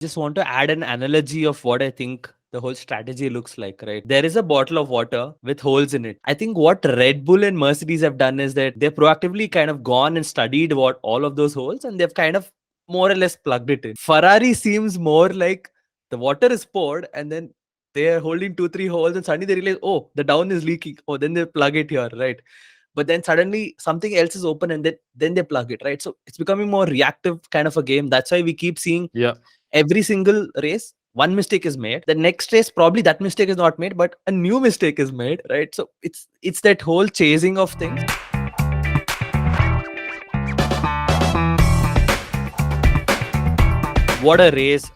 just want to add an analogy of what I think the whole strategy looks like, right? There is a bottle of water with holes in it. I think what Red Bull and Mercedes have done is that they've proactively kind of gone and studied what all of those holes, and they've kind of more or less plugged it in. Ferrari seems more like the water is poured and then they're holding 2, 3 holes and suddenly they realize, oh, the down is leaking. Oh, then they plug it here, right? But then suddenly something else is open and then they plug it, right? So it's becoming more reactive kind of a game. That's why we keep seeing every single race one mistake is made. The next race probably that mistake is not made, but a new mistake is made, right? So it's that whole chasing of things. What a race.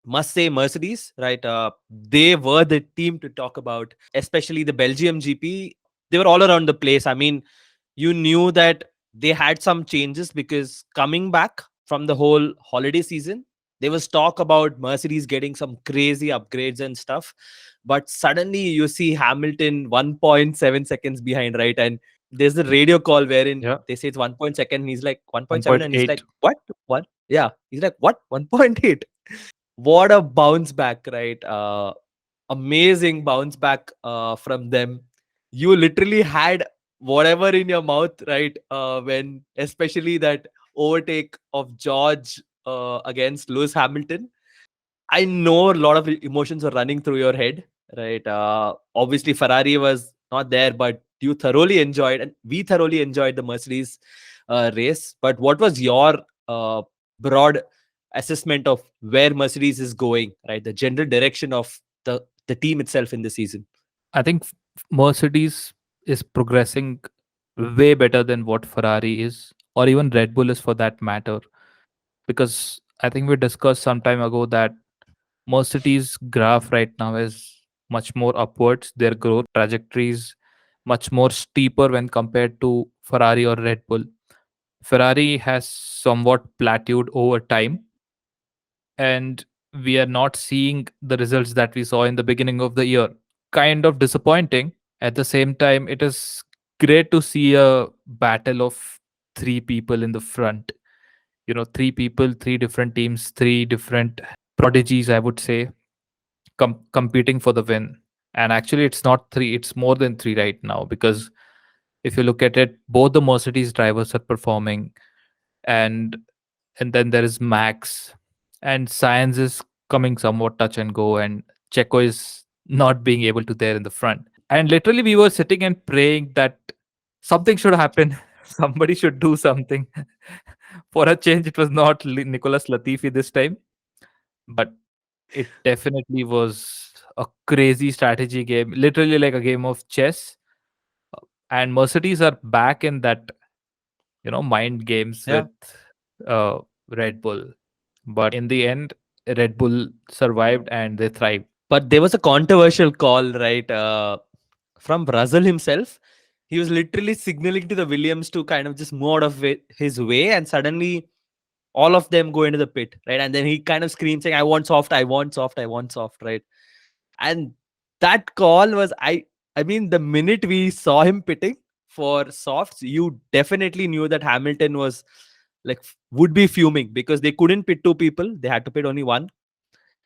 Must say Mercedes, right? They were the team to talk about, especially the Belgium GP. They were all around the place. I mean, you knew that they had some changes because coming back from the whole holiday season, there was talk about Mercedes getting some crazy upgrades and stuff. But suddenly you see Hamilton 1.7 seconds behind, right? And there's the radio call wherein they say it's 1.2 and he's like 1.7 and he's like, what? What? Yeah. He's like, what? 1.8. What a bounce back, right? Amazing bounce back from them. You literally had whatever in your mouth, right? When especially that overtake of George against Lewis Hamilton. I know a lot of emotions are running through your head, right? Obviously, Ferrari was not there, but you thoroughly enjoyed, and we thoroughly enjoyed the Mercedes race. But what was your broad assessment of where Mercedes is going, right? The general direction of the team itself in the season. I think Mercedes is progressing way better than what Ferrari is, or even Red Bull is for that matter. Because I think we discussed some time ago that Mercedes' graph right now is much more upwards. Their growth trajectory is much more steeper when compared to Ferrari or Red Bull. Ferrari has somewhat plateaued over time, and we are not seeing the results that we saw in the beginning of the year. Kind of disappointing. At the same time, it is great to see a battle of three people in the front. You know, three people, three different teams, three different prodigies, I would say, competing for the win. And actually, it's not three, it's more than three right now, because if you look at it, both the Mercedes drivers are performing, and then there is Max, and Science is coming somewhat touch and go, and Checo is not being able to there in the front. And literally, we were sitting and praying that something should happen. Somebody should do something. For a change, it was not Nicolas Latifi this time, but it definitely was a crazy strategy game, literally like a game of chess. And Mercedes are back in that, mind games Yeah. with Red Bull. But in the end, Red Bull survived and they thrived. But there was a controversial call, right? From Russell himself. He was literally signaling to the Williams to kind of just move out of his way, and suddenly all of them go into the pit, right? And then he kind of screams saying, I want soft, I want soft, I want soft, right? And that call was, I mean, the minute we saw him pitting for softs, you definitely knew that Hamilton was like would be fuming because they couldn't pit two people, they had to pit only one,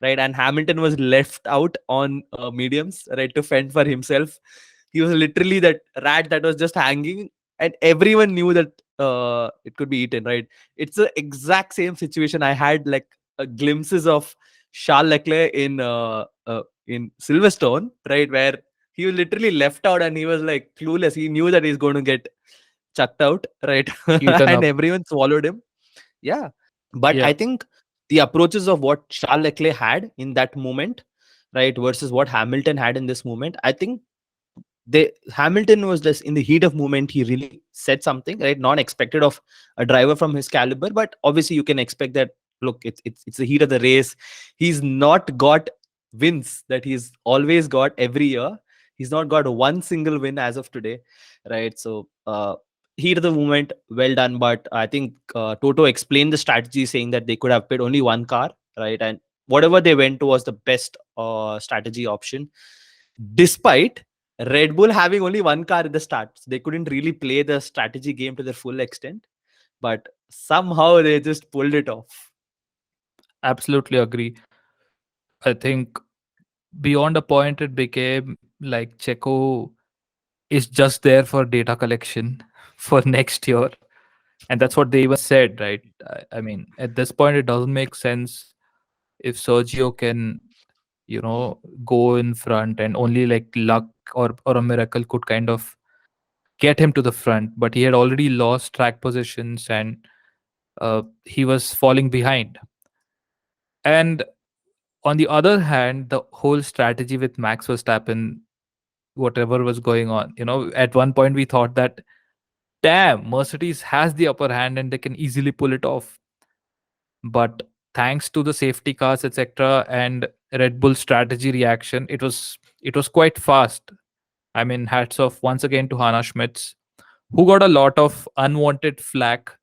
right? And Hamilton was left out on mediums, right, to fend for himself. He was literally that rat that was just hanging, and everyone knew that it could be eaten, right? It's the exact same situation I had, like glimpses of Charles Leclerc in Silverstone, right, where he was literally left out and he was like clueless. He knew that he's going to get chucked out, right? Eaten And up. everyone swallowed him. Yeah. But Yeah. I think the approaches of what Charles Leclerc had in that moment, right, versus what Hamilton had in this moment, I think Hamilton was just in the heat of moment. He really said something, right, not expected of a driver from his caliber. But obviously, you can expect that. Look, it's the heat of the race. He's not got wins that he's always got every year. He's not got one single win as of today, right? So heat of the moment, well done. But I think Toto explained the strategy, saying that they could have picked only one car, right, and whatever they went to was the best strategy option, despite Red Bull having only one car at the start. So they couldn't really play the strategy game to their full extent, but somehow they just pulled it off. Absolutely agree. I think beyond a point, it became like Checo is just there for data collection for next year. And that's what they even said, right? I mean, at this point, it doesn't make sense if Sergio can, go in front and only like luck or a miracle could kind of get him to the front. But he had already lost track positions and he was falling behind. And on the other hand, the whole strategy with Max Verstappen, whatever was going on, at one point we thought that, damn, Mercedes has the upper hand and they can easily pull it off. But thanks to the safety cars, etc., and Red Bull strategy reaction, it was quite fast. I mean, hats off once again to Hannah Schmitz, who got a lot of unwanted flack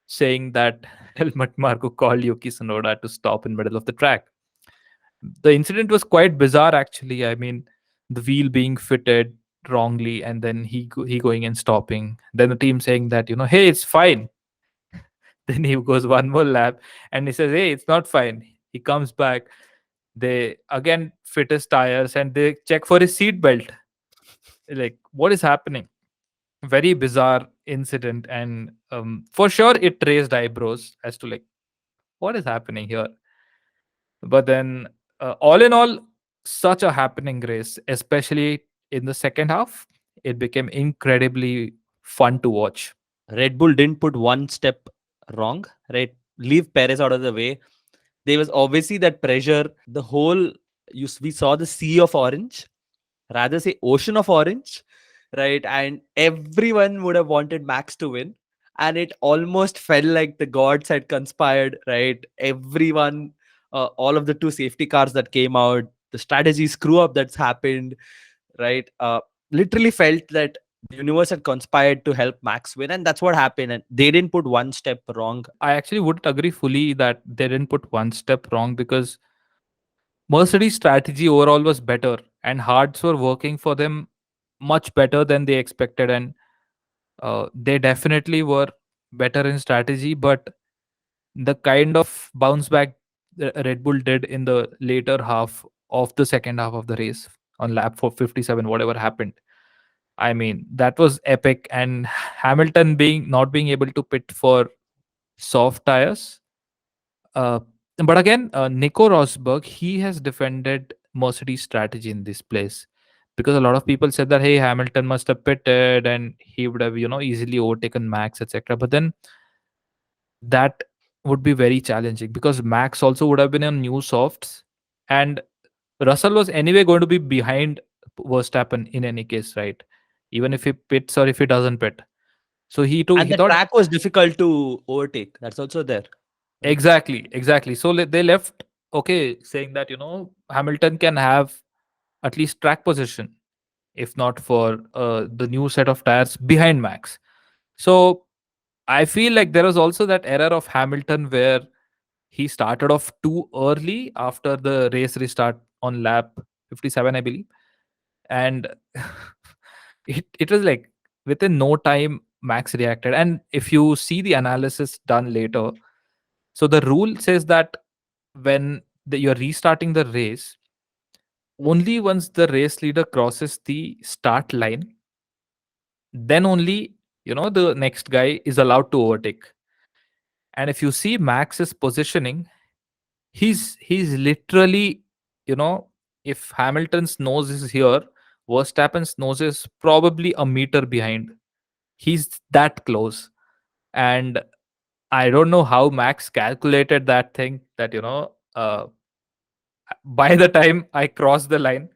saying that Helmut Marko called Yuki Tsunoda to stop in middle of the track. The incident was quite bizarre, actually. I mean, the wheel being fitted wrongly, and then he going and stopping. Then the team saying that, hey, it's fine. Then he goes one more lap, and he says, hey, it's not fine. He comes back. They again fit his tires, and they check for his seat belt. Like, what is happening? Very bizarre incident, and for sure it raised eyebrows as to like what is happening here. But then, all in all, such a happening race, especially in the second half. It became incredibly fun to watch. Red Bull didn't put one step wrong, right? Leave Perez out of the way. There was obviously that pressure. The whole we saw the sea of orange, rather say ocean of orange, right? And everyone would have wanted Max to win. And it almost felt like the gods had conspired, right? Everyone, all of the two safety cars that came out, the strategy screw up that's happened, right? Literally felt that the universe had conspired to help Max win, and that's what happened. And they didn't put one step wrong. I actually wouldn't agree fully that they didn't put one step wrong, because Mercedes' strategy overall was better and hearts were working for them much better than they expected. And they definitely were better in strategy, but the kind of bounce back Red Bull did in the later half of the second half of the race on lap 457, whatever happened. I mean, that was epic. And Hamilton being not being able to pit for soft tires. Uh, but again, Nico Rosberg, he has defended Mercedes' strategy in this place, because a lot of people said that, hey, Hamilton must have pitted and he would have, easily overtaken Max, etc. But then that would be very challenging, because Max also would have been on new softs, and Russell was anyway going to be behind Verstappen in any case, right? Even if he pits or if he doesn't pit. So And he the thought. track was difficult to overtake. That's also there. Right? Exactly. So they left, okay, saying that, Hamilton can have at least track position, if not for the new set of tires behind Max. So I feel like there was also that error of Hamilton where he started off too early after the race restart on lap 57, I believe. And it was like within no time, Max reacted. And if you see the analysis done later, so the rule says that when you're restarting the race, only once the race leader crosses the start line, then only the next guy is allowed to overtake. And if you see Max's positioning, he's literally, you know if Hamilton's nose is here, Verstappen's nose is probably a meter behind. He's that close. And I don't know how Max calculated that thing, that by the time I cross the line,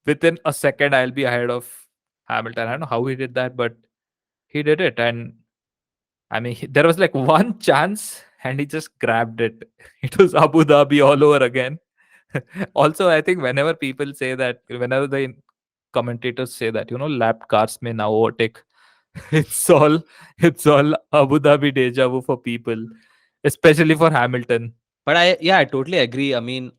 within a second I'll be ahead of Hamilton. I don't know how he did that, but he did it. And I mean, there was like one chance and he just grabbed it. It was Abu Dhabi all over again. Also, I think whenever people say that, whenever the commentators say that, lap cars may now overtake, it's all Abu Dhabi deja vu for people, especially for Hamilton. But I totally agree. I mean,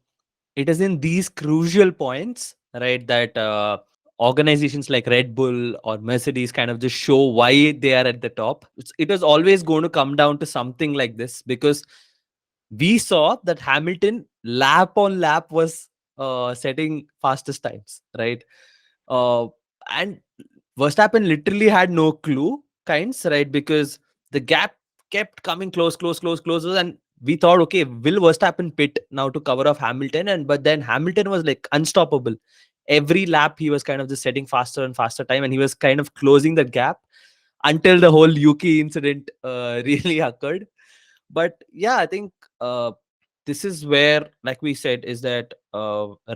it is in these crucial points, right, that organizations like Red Bull or Mercedes kind of just show why they are at the top. It is always going to come down to something like this, because we saw that Hamilton lap on lap was setting fastest times, right? Uh, and Verstappen literally had no clue, kinds, right? Because the gap kept coming closer, and we thought, okay, will Verstappen pit now to cover off Hamilton? And but then Hamilton was like unstoppable. Every lap he was kind of just setting faster and faster time, and he was kind of closing the gap until the whole Yuki incident really occurred. But yeah, I think uh, this is where, like we said, is that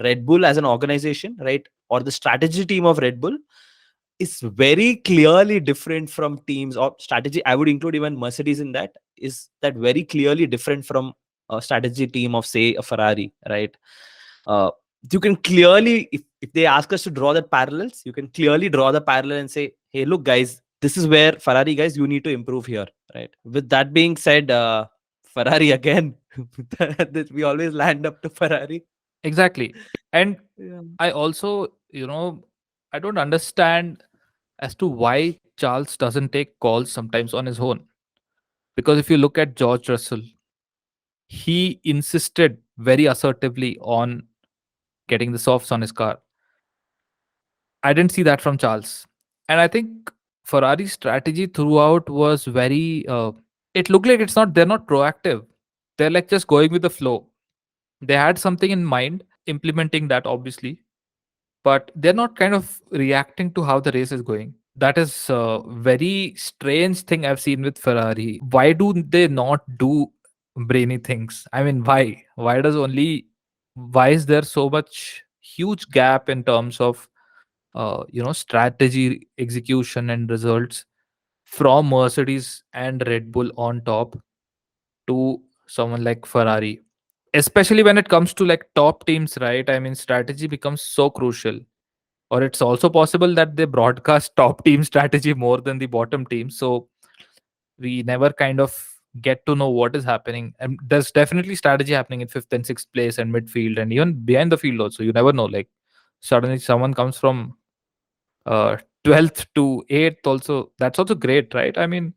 Red Bull as an organization, right, or the strategy team of Red Bull is very clearly different from teams or strategy. I would include even Mercedes in that. Is that very clearly different from a strategy team of, say, a Ferrari, right? uh, you can clearly, if they ask us to draw the parallels, you can clearly draw the parallel and say, hey, look guys, this is where Ferrari guys, you need to improve here, right? With that being said, Ferrari again, we always land up to Ferrari. Exactly. And Yeah. I also, I don't understand as to why Charles doesn't take calls sometimes on his own. Because if you look at George Russell, he insisted very assertively on getting the softs on his car. I didn't see that from Charles. And I think Ferrari's strategy throughout was very, it looked like they're not proactive. They're like just going with the flow. They had something in mind, implementing that obviously, but they're not kind of reacting to how the race is going. That is a very strange thing I've seen with Ferrari. Why do they not do brainy things? I mean, why? Why is there so much huge gap in terms of strategy, execution, and results from Mercedes and Red Bull on top to someone like Ferrari? Especially when it comes to like top teams, right? I mean, strategy becomes so crucial. Or it's also possible that they broadcast top team strategy more than the bottom team. So we never kind of get to know what is happening. And there's definitely strategy happening in fifth and sixth place and midfield and even behind the field also. You never know. Like suddenly someone comes from 12th to 8th also. That's also great, right? I mean,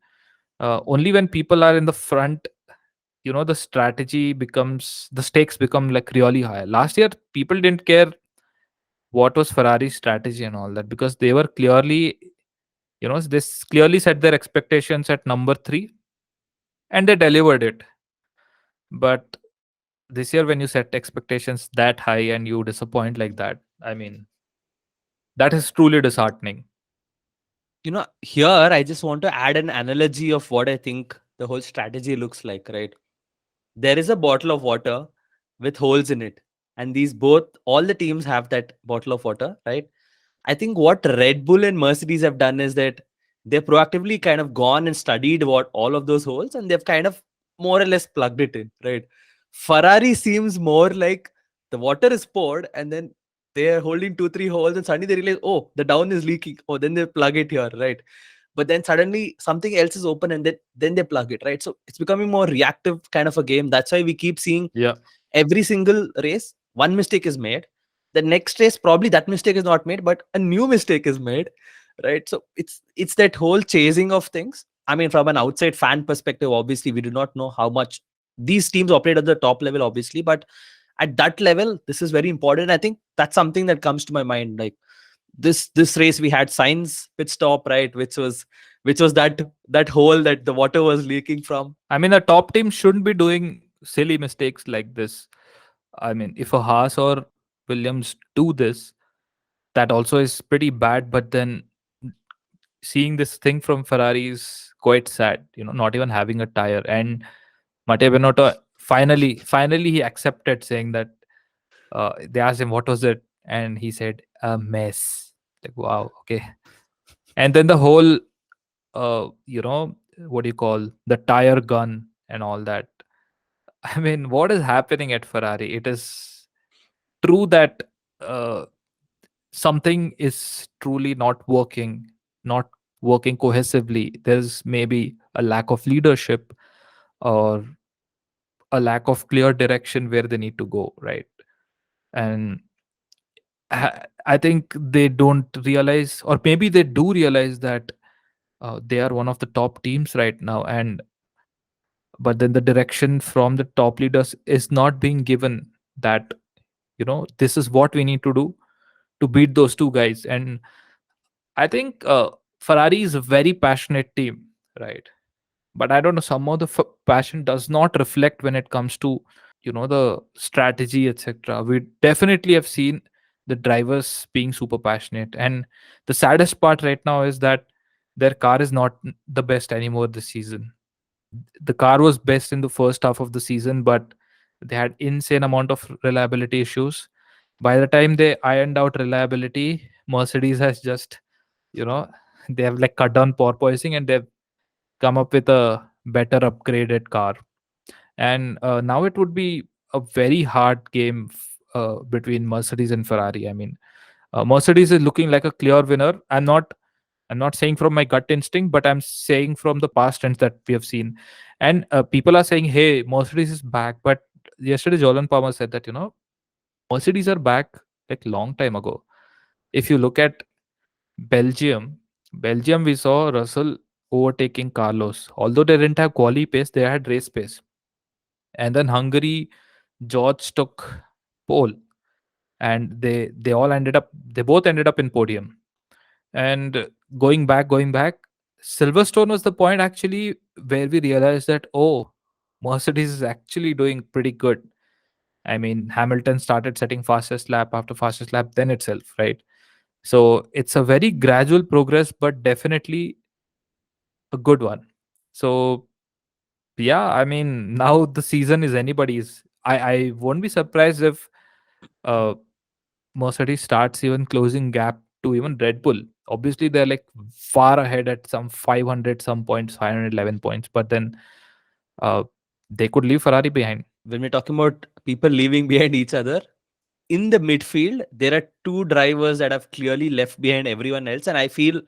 only when people are in the front, the stakes become like really high. Last year, people didn't care what was Ferrari's strategy and all that because they were clearly, clearly set their expectations at number 3 and they delivered it. But this year, when you set expectations that high and you disappoint like that, I mean, that is truly disheartening. Here I just want to add an analogy of what I think the whole strategy looks like, right? There is a bottle of water with holes in it, and these both, all the teams have that bottle of water, right? I think what Red Bull and Mercedes have done is that they've proactively kind of gone and studied what all of those holes, and they've kind of more or less plugged it in, right? Ferrari seems more like the water is poured and then they're holding two, three holes, and suddenly they realize, oh, the down is leaking. Oh, then they plug it here, right? But then suddenly something else is open, and then they plug it, right? So it's becoming more reactive kind of a game. That's why we keep seeing Yeah. every single race one mistake is made, the next race probably that mistake is not made, but a new mistake is made, right? So it's that whole chasing of things. I mean, from an outside fan perspective, obviously we do not know how much these teams operate at the top level, obviously, but at that level this is very important. I think that's something that comes to my mind. Like this race we had Sainz pit stop, right, which was that hole that the water was leaking from. I mean, a top team shouldn't be doing silly mistakes like this. I mean, if a Haas or Williams do this, that also is pretty bad. But then seeing this thing from Ferrari is quite sad. Not even having a tire. And Matteo Binotto finally he accepted, saying that they asked him what was it, and he said a mess. Like wow, okay. And then the whole, what do you call the tire gun and all that. I mean, what is happening at Ferrari? It is true that uh, something is truly not working cohesively. There's maybe a lack of leadership or a lack of clear direction where they need to go, right? And I think they don't realize, or maybe they do realize that they are one of the top teams right now, and but then the direction from the top leaders is not being given, that this is what we need to do to beat those two guys. And I think Ferrari is a very passionate team, right? But I don't know, somehow the passion does not reflect when it comes to the strategy, etc. We definitely have seen the drivers being super passionate, and the saddest part right now is that their car is not the best anymore this season. The car was best in the first half of the season, but they had insane amount of reliability issues. By the time they ironed out reliability, Mercedes has just, you know they have like cut down porpoising, and they've come up with a better upgraded car. And now it would be a very hard game between Mercedes and Ferrari. I mean, Mercedes is looking like a clear winner. I'm not saying from my gut instinct, but I'm saying from the past trends that we have seen. And people are saying, hey, Mercedes is back. But yesterday, Jolan Palmer said that, Mercedes are back like long time ago. If you look at Belgium, Belgium, we saw Russell overtaking Carlos. Although they didn't have quali pace, they had race pace. And then Hungary, George took pole, and they both ended up in podium. And going back, Silverstone was the point actually where we realized that, oh, Mercedes is actually doing pretty good. I mean, Hamilton started setting fastest lap after fastest lap then itself, right? So it's a very gradual progress, but definitely a good one. So yeah, I mean, now the season is anybody's. I won't be surprised if uh, Mercedes starts even closing gap to even Red Bull. Obviously, they're like far ahead at some 500 some points, 511 points, but then uh, they could leave Ferrari behind. When we're talking about people leaving behind each other, in the midfield, there are two drivers that have clearly left behind everyone else. And I feel,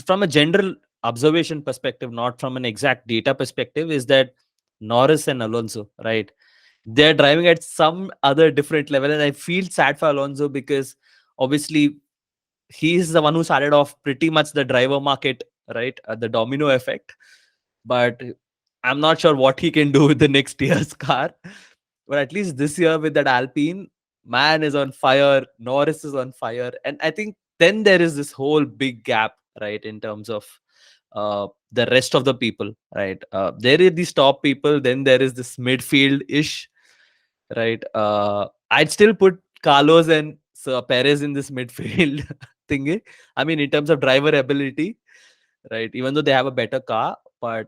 from a general observation perspective, not from an exact data perspective, is that Norris and Alonso, right? They're driving at some other different level. And I feel sad for Alonso because obviously he's the one who started off pretty much the driver market, right? The domino effect. But I'm not sure what he can do with the next year's car. But at least this year with that Alpine, man is on fire. Norris is on fire. And I think then there is this whole big gap, right, in terms of the rest of the people, right? There is these top people, then there is this midfield ish, right? I'd still put Carlos and Perez in this midfield thingy. I mean, in terms of driver ability, right? Even though they have a better car, but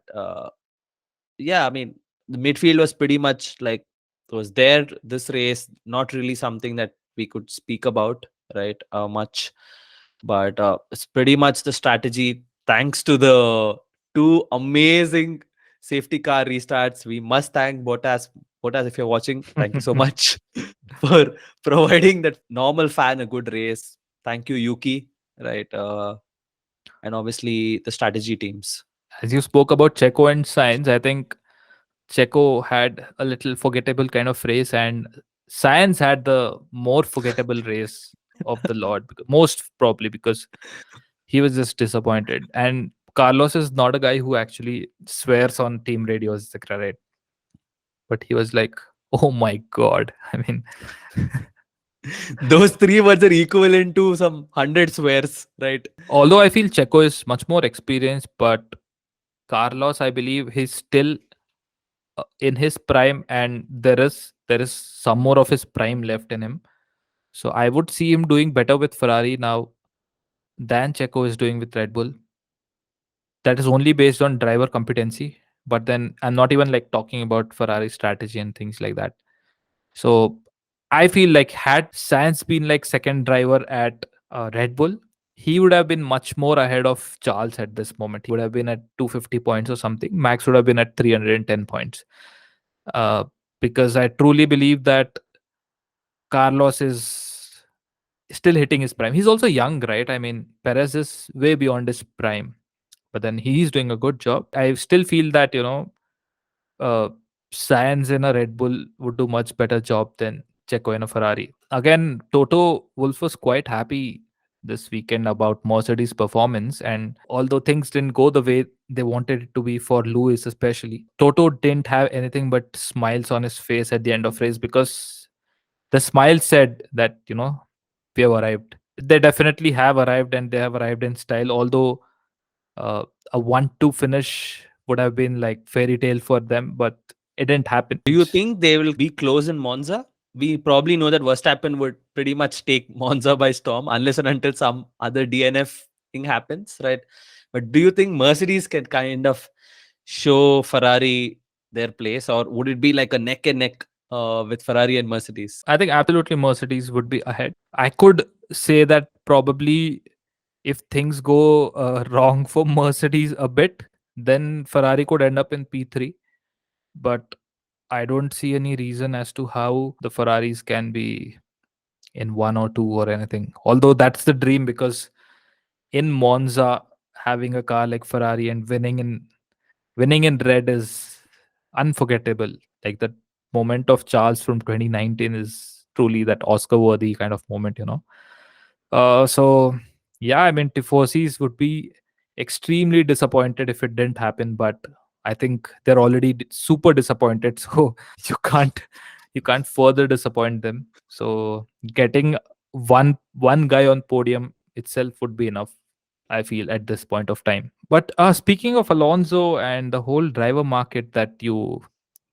yeah, I mean, the midfield was pretty much like was there this race. Not really something that we could speak about, right? Much, but it's pretty much the strategy. Thanks to the two amazing safety car restarts, we must thank Bottas. Bottas, if you're watching, thank you so much for providing that normal fan a good race. Thank you, Yuki, right? And obviously the strategy teams. As you spoke about Checo and Sainz, I think Checo had a little forgettable kind of race, and Sainz had the more forgettable race of the lot, most probably because he was just disappointed. And Carlos is not a guy who actually swears on team radios, etc. Right? But he was like, "Oh my god!" I mean, Those three words are equivalent to some 100 swears, right? although I feel Checo is much more experienced, but Carlos, I believe, he's still in his prime, and there is some more of his prime left in him. So I would see him doing better with Ferrari now than Checo is doing with Red Bull. That is only based on driver competency. But then I'm not even like talking about Ferrari strategy and things like that. So I feel like had Sainz been like second driver at Red Bull, he would have been much more ahead of Charles at this moment. He would have been at 250 points or something. Max would have been at 310 points. Uh, because I truly believe that Carlos is still hitting his prime. He's also young, right? I mean, Perez is way beyond his prime, but then he's doing a good job. I still feel that, uh, Sainz in a Red Bull would do much better job than Checo in a Ferrari. Again, Toto Wolff was quite happy. this weekend about Mercedes' performance. And although things didn't go the way they wanted it to be for Lewis, especially, Toto didn't have anything but smiles on his face at the end of race, because the smile said that, we have arrived. They definitely have arrived, and they have arrived in style. Although uh, a 1-2 finish would have been like fairy tale for them, but it didn't happen. Do you think they will be close in Monza? We probably know that Verstappen would pretty much take Monza by storm unless and until some other DNF thing happens, right? But do you think Mercedes can kind of show Ferrari their place, or would it be like a neck and neck with Ferrari and Mercedes? I think absolutely Mercedes would be ahead. I could say that probably if things go wrong for Mercedes a bit, then Ferrari could end up in P3. But I don't see any reason as to how the Ferraris can be in 1 or 2 or anything. Although that's the dream, because in Monza, having a car like Ferrari and winning in red is unforgettable. Like the moment of Charles from 2019 is truly that Oscar worthy kind of moment. So yeah, I mean, Tifosis would be extremely disappointed if it didn't happen, but I think they're already super disappointed. So you can't you can't further disappoint them. So getting one guy on podium itself would be enough, I feel, at this point of time. But speaking of Alonso and the whole driver market that you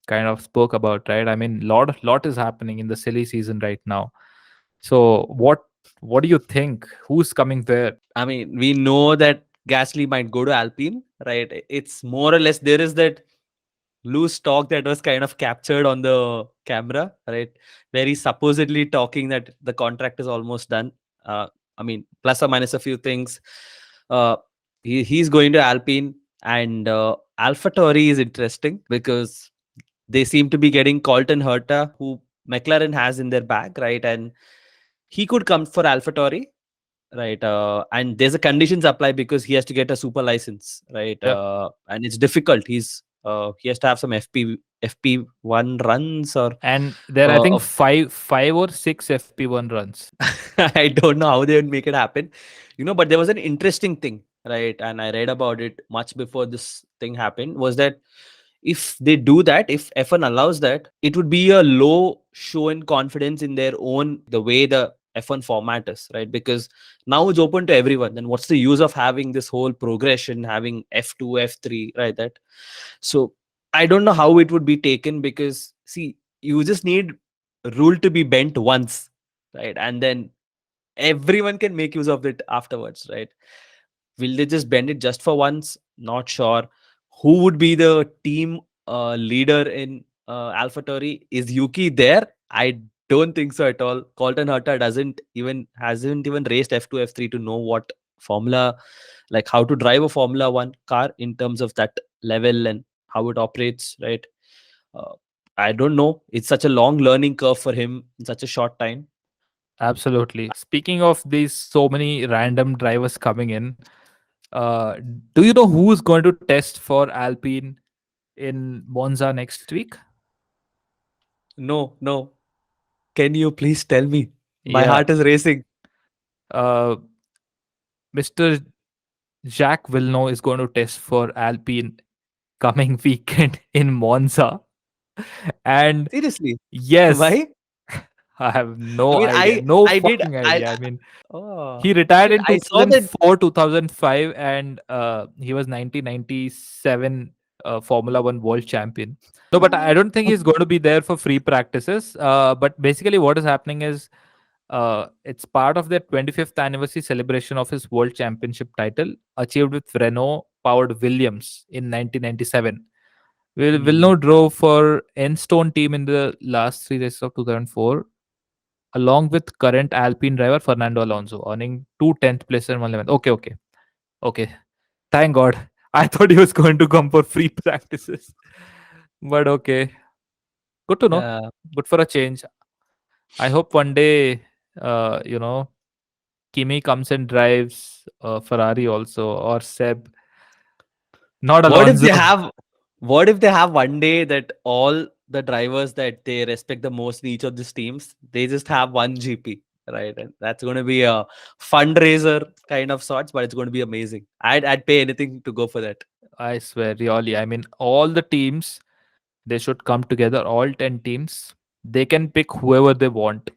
kind of spoke about, right? I mean, lot is happening in the silly season right now. So what do you think? Who's coming there? I mean, we know that Gasly might go to Alpine, right? It's more or less there is that loose talk that was kind of captured on the camera, right? Where he's supposedly talking that the contract is almost done. Uh, I mean, plus or minus a few things. Uh, he's going to Alpine, and AlphaTauri is interesting because they seem to be getting Colton Herta, who McLaren has in their bag, right? And he could come for AlphaTauri, right? And there's a conditions apply because he has to get a super license, right? Yep. And it's difficult. He has to have some FP1 runs, or And there, I think, uh, five or six FP1 runs. I don't know how they would make it happen, but there was an interesting thing, right? And I read about it much before this thing happened, was that if they do that, if F1 allows that, it would be a low show in confidence in their own, the way the F1 format is, right? Because now it's open to everyone. Then what's the use of having this whole progression, having F2, F3, right? That so I don't know how it would be taken, because see, you just need a rule to be bent once, right? And then everyone can make use of it afterwards, right? Will they just bend it just for once? Not sure. Who would be the team leader in AlphaTauri? Is Yuki there? I don't think so at all. Colton Herta hasn't even raced F2, F3 to know what formula, like how to drive a Formula One car in terms of that level and how it operates, right? Uh, I don't know. It's such a long learning curve for him in such a short time. Absolutely. Speaking of these so many random drivers coming in, uh, do you know who's going to test for Alpine in Monza next week? No, no. Can you please tell me? My Yeah. heart is racing. Uh, Mr. Jacques Villeneuve is going to test for Alpine coming weekend in Monza. And Seriously? yes, Why? I have I no mean, idea. No I did fucking I idea. I mean, oh he retired in I saw that. 2004, 2005, and he was 1997 Formula One world champion. No, but I don't think he's going to be there for free practices. But basically, what is happening is it's part of the 25th anniversary celebration of his world championship title achieved with Renault powered Williams in 1997. Hmm. Villeneuve drove for Enstone team in the last 3 races of 2004, along with current Alpine driver Fernando Alonso, earning 2 10th places and 1 11th. Okay, okay, okay. Thank God. I thought he was going to come for free practices. But okay. Good to know. Yeah. Good for a change. I hope one day, uh, you know, Kimi comes and drives Ferrari also, or Seb, not What if Alonso. they have what if they have one day that all the drivers that they respect the most in each of these teams, they just have one GP? right? And that's going to be a fundraiser kind of sorts, but it's going to be amazing. I'd pay anything to go for that. I swear, really. I mean, all the teams, they should come together, all 10 teams. They can pick whoever they want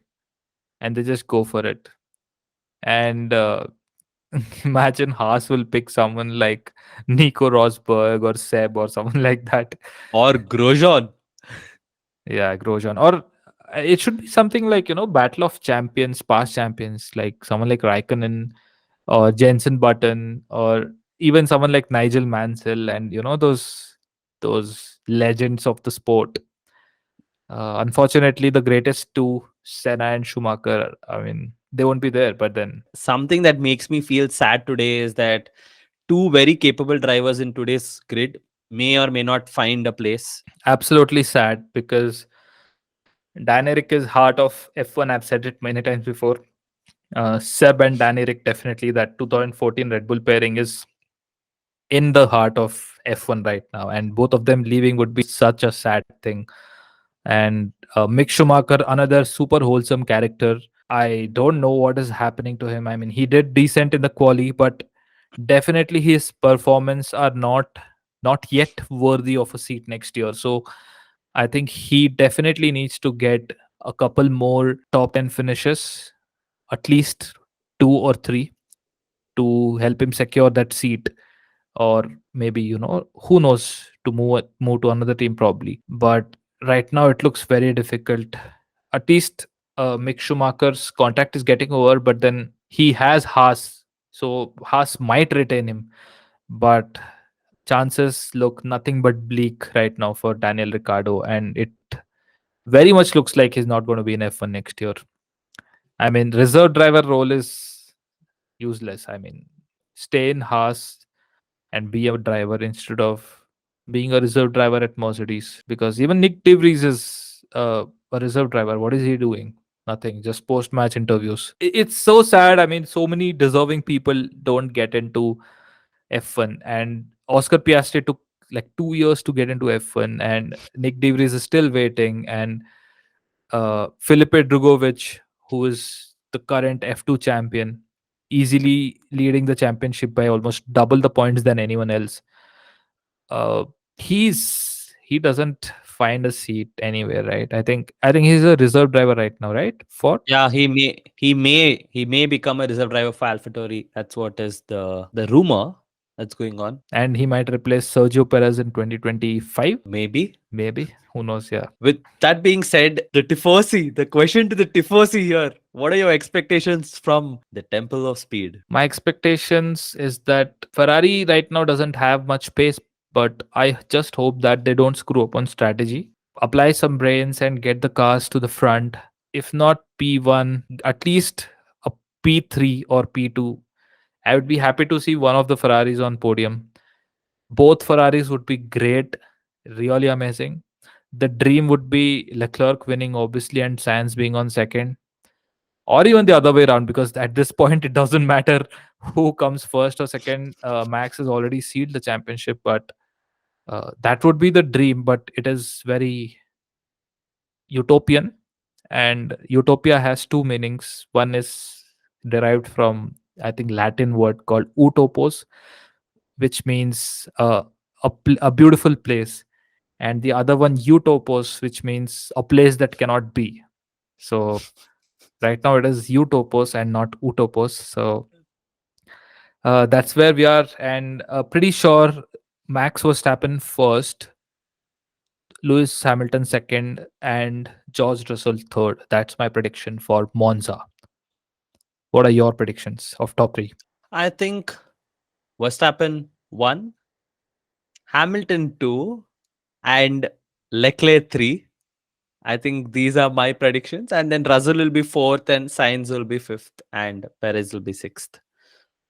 and they just go for it. And imagine Haas will pick someone like Nico Rosberg or Seb or someone like that. Or Grosjean. Yeah, Grosjean. Or it should be something like, Battle of Champions, past champions, like someone like Raikkonen or Jensen Button or even someone like Nigel Mansell and, those legends of the sport. Unfortunately, the greatest two, Senna and Schumacher, I mean, they won't be there, but then Something that makes me feel sad today is that two very capable drivers in today's grid may or may not find a place. absolutely sad because Dynamic is heart of F1. I've said it many times before. Seb and Dynamic, definitely that 2014 Red Bull pairing is in the heart of F1 right now, and both of them leaving would be such a sad thing. And Mick Schumacher, another super wholesome character. I don't know what is happening to him. I mean, he did decent in the quali, but definitely his performance are not yet worthy of a seat next year. So I think he definitely needs to get a couple more top 10 finishes, at least two or three, to help him secure that seat. Or maybe, who knows, to move to another team probably. But right now it looks very difficult. At least Mick Schumacher's contract is getting over, but then he has Haas, so Haas might retain him. But chances look nothing but bleak right now for Daniel Ricciardo, and it very much looks like he's not going to be in F1 next year. I mean, reserve driver role is useless. I mean, stay in Haas and be a driver instead of being a reserve driver at Mercedes. Because even Nick DeVries is a reserve driver. What is he doing? Nothing. Just post match interviews. It's so sad. I mean, so many deserving people don't get into F1, and Oscar Piastri took like 2 years to get into F1, and Nick DeVries is still waiting, and Felipe Drugovich, who is the current F2 champion, easily leading the championship by almost double the points than anyone else. Uh, he doesn't find a seat anywhere, right? I think he's a reserve driver right now, right? For Yeah, he may become a reserve driver for AlphaTauri. That's what is the rumor that's going on. and he might replace Sergio Perez in 2025. Maybe. Maybe, who knows? Yeah. With that being said, the Tifosi, the question to the Tifosi here: what are your expectations from the Temple of Speed? My expectations is that Ferrari right now doesn't have much pace, but I just hope that they don't screw up on strategy. Apply some brains and get the cars to the front. If not P1, at least a P3 or P2. I would be happy to see one of the Ferraris on podium. Both Ferraris would be great, really amazing. The dream would be Leclerc winning, obviously, and Sainz being on second, or even the other way around, because at this point it doesn't matter who comes first or second. Max has already sealed the championship, but that would be the dream. But it is very utopian, and utopia has two meanings. One is derived from, I think, Latin word called utopos, which means a beautiful place, and the other one utopos, which means a place that cannot be. So right now it is utopos and not utopos. So that's where we are, and pretty sure Max Verstappen first, Lewis Hamilton second, and George Russell third. That's my prediction for Monza. What are your predictions of top three? I think Verstappen 1, Hamilton 2, and Leclerc 3. I think these are my predictions. And then Russell will be fourth, and Sainz will be fifth, and Perez will be sixth.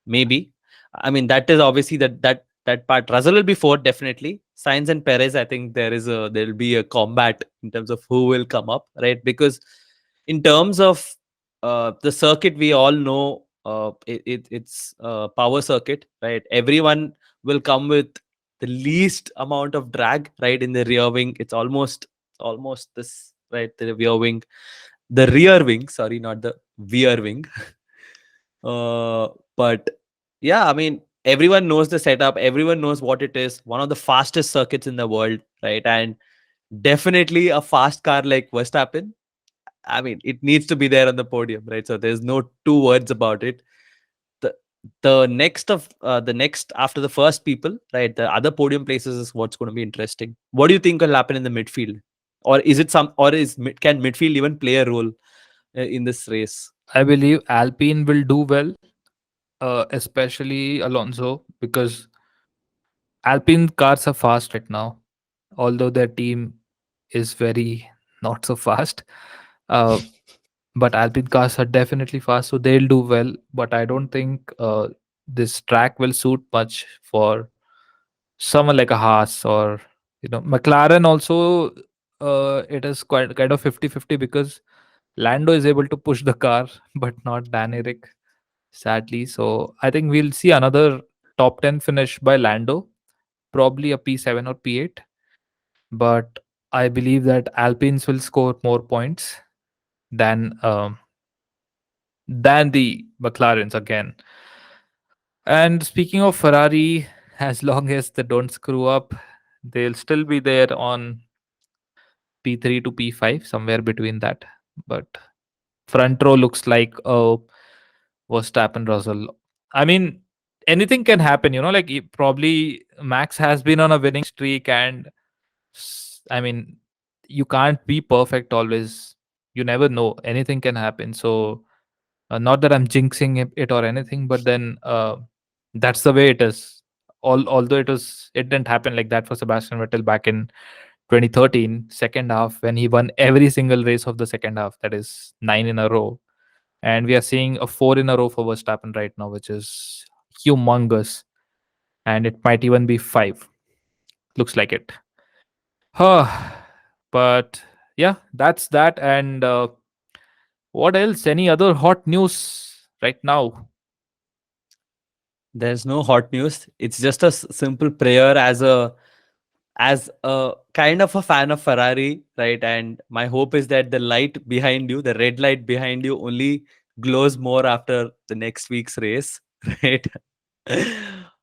Maybe. I mean, that is obviously that part. Russell will be fourth, definitely. Sainz and Perez, I think there'll be a combat in terms of who will come up, right? Because in terms of the circuit, we all know it's power circuit, right? Everyone will come with the least amount of drag, right? In the rear wing, it's almost this, right? The rear wing, the rear wing. Sorry, not the veer wing. But yeah, I mean, everyone knows the setup. Everyone knows what it is. One of the fastest circuits in the world, right? And definitely a fast car like Verstappen. I mean, it needs to be there on the podium, right? So there's no two words about it. The the next after the first people, right? The other podium places is what's going to be interesting. What do you think will happen in the midfield, or is it some, or can midfield even play a role in this race? I believe Alpine will do well, especially Alonso, because Alpine cars are fast right now, although their team is very not so fast. Uh, but Alpine cars are definitely fast, so they'll do well. But I don't think this track will suit much for someone like a Haas or McLaren. Also, it is quite kind of 50-50 because Lando is able to push the car, but not Dan Eric, sadly. So I think we'll see another top 10 finish by Lando, probably a P7 or P8. But I believe that Alpines will score more points than the McLarens again. And speaking of Ferrari, as long as they don't screw up, they'll still be there on P3 to P5, somewhere between that. But front row looks like Verstappen, Russell. I mean, anything can happen, like probably Max has been on a winning streak, and I mean, you can't be perfect always. You never know. Anything can happen. So, not that I'm jinxing it or anything, but then that's the way it is. Although it didn't happen like that for Sebastian Vettel back in 2013, second half, when he won every single race of the second half, that is 9 in a row. And we are seeing a 4 in a row for Verstappen right now, which is humongous. And it might even be 5. Looks like it. But yeah, that's that. And what else? Any other hot news right now? There's no hot news. It's just a simple prayer as a kind of a fan of Ferrari, right? And my hope is that the light behind you, the red light behind you, only glows more after the next week's race, right?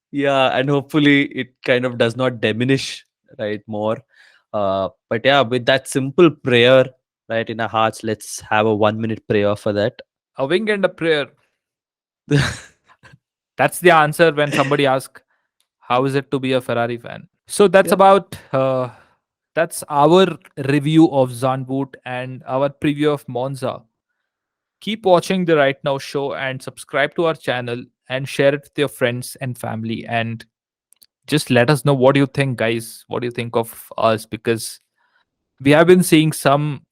Yeah, and hopefully it kind of does not diminish, right? More. But yeah, with that simple prayer, right, in our hearts, let's have a 1 minute prayer for that. A wing and a prayer. That's the answer when somebody asks, how is it to be a Ferrari fan? So Yeah. that's our review of Zandvoort and our preview of Monza. Keep watching the Right Now show and subscribe to our channel and share it with your friends and family, and just let us know what you think, guys. What do you think of us? Because we have been seeing some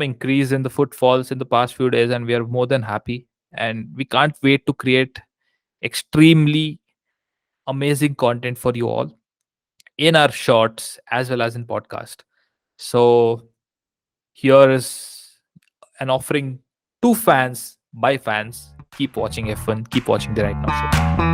increase in the footfalls in the past few days, and we are more than happy. And we can't wait to create extremely amazing content for you all in our shorts as well as in podcast. So here is an offering to fans by fans. Keep watching F1, keep watching the Right Now show.